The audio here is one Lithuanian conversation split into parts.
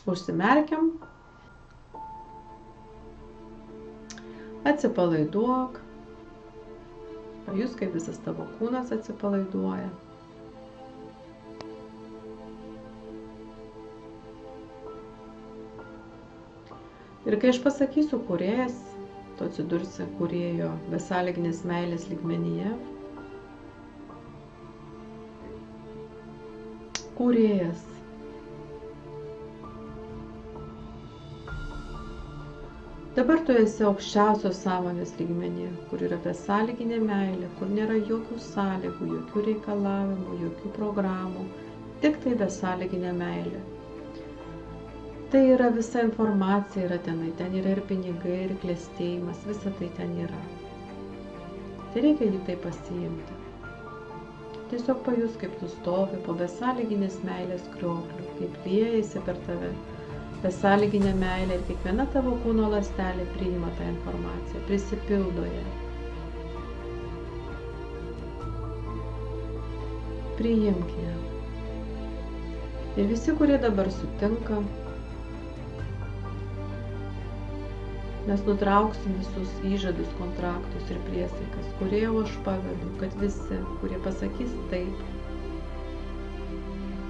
Užsimerkiam, atsipalaiduok, pajus, kaip visas tavo kūnas atsipalaiduoja. Ir kai aš pasakysiu kūrėjas, tu atsidursi kūrėjo besąlyginės meilės lygmenyje. Kūrėjas. Dabar tu esi aukščiausios sąmonės lygmenyje, kur yra besąlyginė meilė, kur nėra jokių sąlygų, jokių reikalavimų, jokių programų, tik tai besąlyginė meilė. Tai yra visa informacija, yra tenai, ten yra ir pinigai, ir klestėjimas, visa tai ten yra. Tai reikia jį tai pasiimti. Tiesiog pajus, kaip tu stovi po besąlyginės meilės kriokliu, kaip liejasi per tave besąlyginė meilė ir kiekviena tavo kūno ląstelė priima tą informaciją, prisipildo ją. Priimk ją. Ir visi, kurie dabar sutinka, mes nutrauksim visus įžadus, kontraktus ir priesaikas, kurie jau aš pavedu, kad visi, kurie pasakys taip,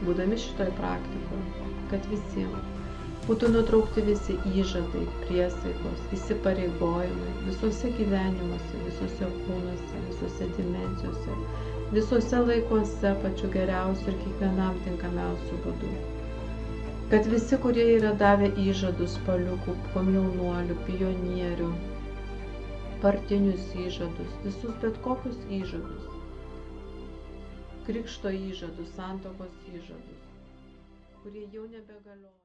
būdami šitoj praktikoje, kad visiems būtų nutraukti visi įžadai, priesaikos, įsipareigojimai visose gyvenimuose, visose kūnuose, visose dimensijose, visose laikuose pačiu geriausiu ir kiekvienam tinkamiausiu būdu. Kad visi, kurie yra davę įžadus paliukų, komjaunuolių, pionierių, partinius įžadus, visus bet kokius įžadus, krikšto įžadus, santuokos įžadus, kurie jau nebegalioja.